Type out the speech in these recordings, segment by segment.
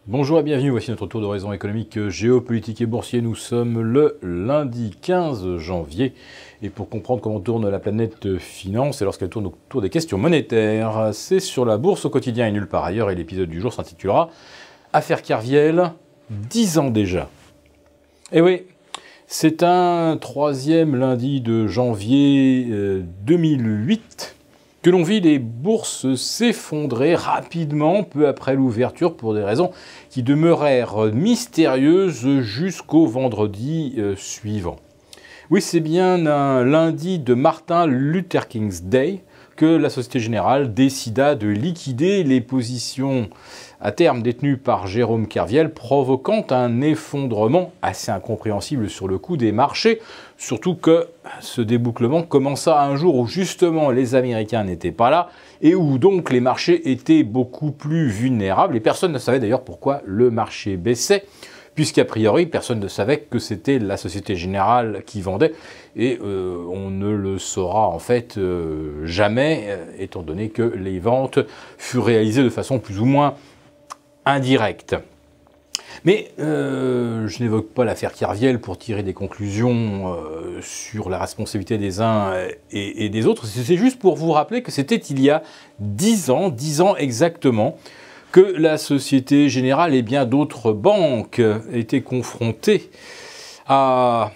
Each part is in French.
Bonjour et bienvenue, voici notre tour d'horizon économique, géopolitique et boursier. Nous sommes le lundi 15 janvier et pour comprendre comment tourne la planète finance et lorsqu'elle tourne autour des questions monétaires, c'est sur la bourse au quotidien et nulle part ailleurs et l'épisode du jour s'intitulera « Affaire Kerviel, 10 ans déjà ». Et oui, c'est un troisième lundi de janvier 2008 que l'on vit les bourses s'effondrer rapidement peu après l'ouverture pour des raisons qui demeurèrent mystérieuses jusqu'au vendredi suivant. Oui, c'est bien un lundi de Martin Luther King's Day que la Société Générale décida de liquider les positions à terme détenues par Jérôme Kerviel, provoquant un effondrement assez incompréhensible sur le coût des marchés, surtout que ce débouclement commença un jour où justement les Américains n'étaient pas là et où donc les marchés étaient beaucoup plus vulnérables et personne ne savait d'ailleurs pourquoi le marché baissait, puisqu'a priori, personne ne savait que c'était la Société Générale qui vendait, et on ne le saura en fait jamais, étant donné que les ventes furent réalisées de façon plus ou moins indirecte. Mais je n'évoque pas l'affaire Kerviel pour tirer des conclusions sur la responsabilité des uns et des autres, c'est juste pour vous rappeler que c'était il y a 10 ans exactement, que la Société Générale et bien d'autres banques étaient confrontées à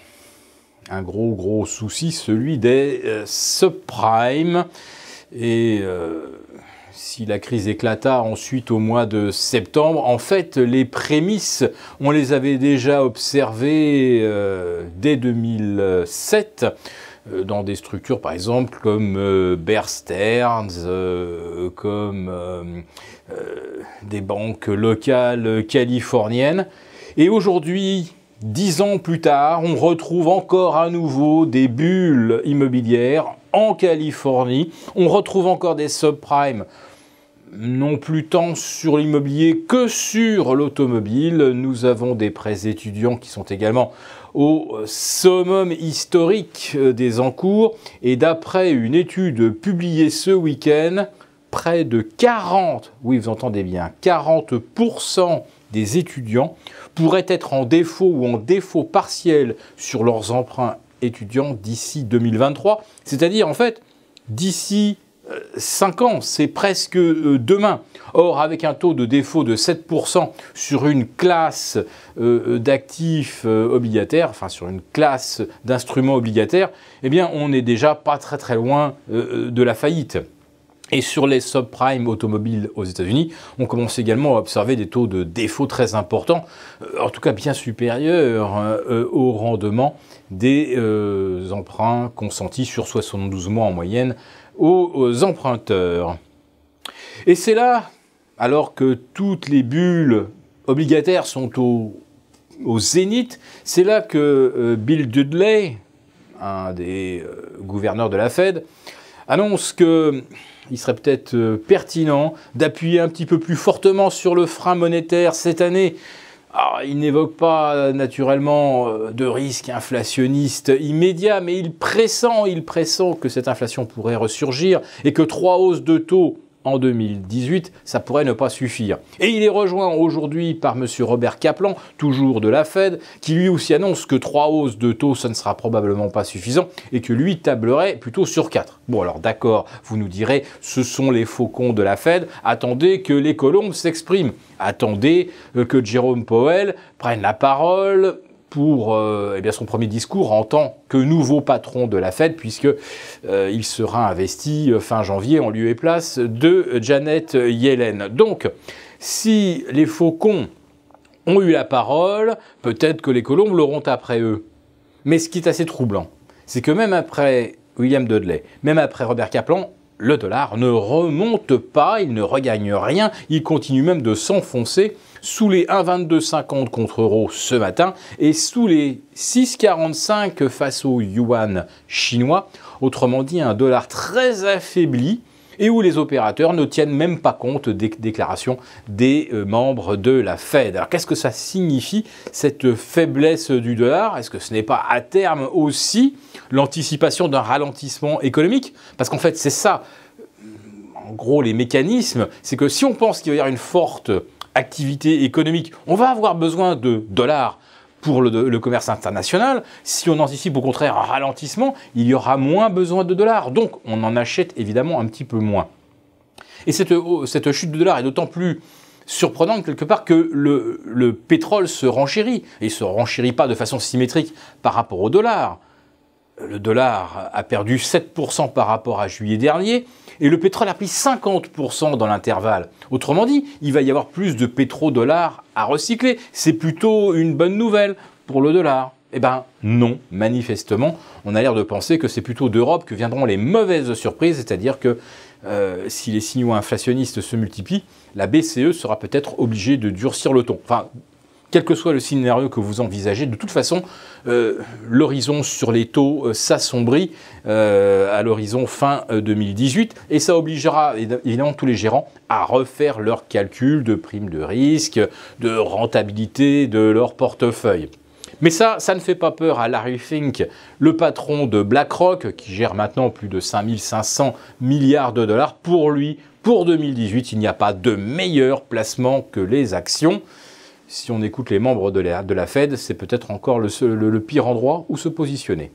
un gros souci, celui des subprimes. Et si la crise éclata ensuite au mois de septembre, en fait, les prémices, on les avait déjà observées dès 2007, dans des structures par exemple comme Bear Stearns, comme des banques locales californiennes. Et aujourd'hui, 10 ans plus tard, on retrouve encore à nouveau des bulles immobilières en Californie. On retrouve encore des subprimes, non plus tant sur l'immobilier que sur l'automobile. Nous avons des prêts étudiants qui sont également au summum historique des encours. Et d'après une étude publiée ce week-end, près de 40, oui vous entendez bien, 40% des étudiants pourraient être en défaut ou en défaut partiel sur leurs emprunts étudiants d'ici 2023. C'est-à-dire en fait d'ici 5 ans, c'est presque demain. Or, avec un taux de défaut de 7% sur une classe d'actifs obligataires, enfin sur une classe d'instruments obligataires, eh bien on n'est déjà pas très loin de la faillite. Et sur les subprimes automobiles aux États-Unis, on commence également à observer des taux de défaut très importants, en tout cas bien supérieurs au rendement des emprunts consentis sur 72 mois en moyenne aux emprunteurs. Et c'est là, alors que toutes les bulles obligataires sont au zénith, c'est là que Bill Dudley, un des gouverneurs de la Fed, annonce que il serait peut-être pertinent d'appuyer un petit peu plus fortement sur le frein monétaire cette année. Alors, il n'évoque pas naturellement de risque inflationniste immédiat, mais il pressent que cette inflation pourrait ressurgir et que 3 hausses de taux en 2018, ça pourrait ne pas suffire. Et il est rejoint aujourd'hui par M. Robert Kaplan, toujours de la Fed, qui lui aussi annonce que 3 hausses de taux, ça ne sera probablement pas suffisant et que lui tablerait plutôt sur 4. Bon alors d'accord, vous nous direz, ce sont les faucons de la Fed, attendez que les colombes s'expriment, attendez que Jerome Powell prenne la parole pour son premier discours en tant que nouveau patron de la Fed, puisque il sera investi fin janvier en lieu et place de Janet Yellen. Donc, si les faucons ont eu la parole, peut-être que les colombes l'auront après eux. Mais ce qui est assez troublant, c'est que même après William Dudley, même après Robert Kaplan, le dollar ne remonte pas, il ne regagne rien, il continue même de s'enfoncer sous les 1,2250 contre euro ce matin et sous les 6,45 face au yuan chinois, autrement dit un dollar très affaibli et où les opérateurs ne tiennent même pas compte des déclarations des membres de la Fed. Alors qu'est-ce que ça signifie, cette faiblesse du dollar? Est-ce que ce n'est pas à terme aussi l'anticipation d'un ralentissement économique? Parce qu'en fait c'est ça, en gros les mécanismes, c'est que si on pense qu'il va y avoir une forte activité économique, on va avoir besoin de dollars pour le commerce international. Si on anticipe au contraire un ralentissement, il y aura moins besoin de dollars. Donc on en achète évidemment un petit peu moins. Et cette chute de dollars est d'autant plus surprenante quelque part que le pétrole se renchérit. Et il ne se renchérit pas de façon symétrique par rapport au dollar. Le dollar a perdu 7% par rapport à juillet dernier et le pétrole a pris 50% dans l'intervalle. Autrement dit, il va y avoir plus de pétrodollars à recycler. C'est plutôt une bonne nouvelle pour le dollar. Eh bien non, manifestement, on a l'air de penser que c'est plutôt d'Europe que viendront les mauvaises surprises, c'est-à-dire que si les signaux inflationnistes se multiplient, la BCE sera peut-être obligée de durcir le ton. Enfin, quel que soit le scénario que vous envisagez, de toute façon, l'horizon sur les taux s'assombrit à l'horizon fin 2018 et ça obligera évidemment tous les gérants à refaire leurs calculs de primes de risque, de rentabilité de leur portefeuille. Mais ça ne fait pas peur à Larry Fink, le patron de BlackRock, qui gère maintenant plus de 5500 milliards de dollars. Pour lui, pour 2018, il n'y a pas de meilleur placement que les actions. Si on écoute les membres de la Fed, c'est peut-être encore le pire endroit où se positionner.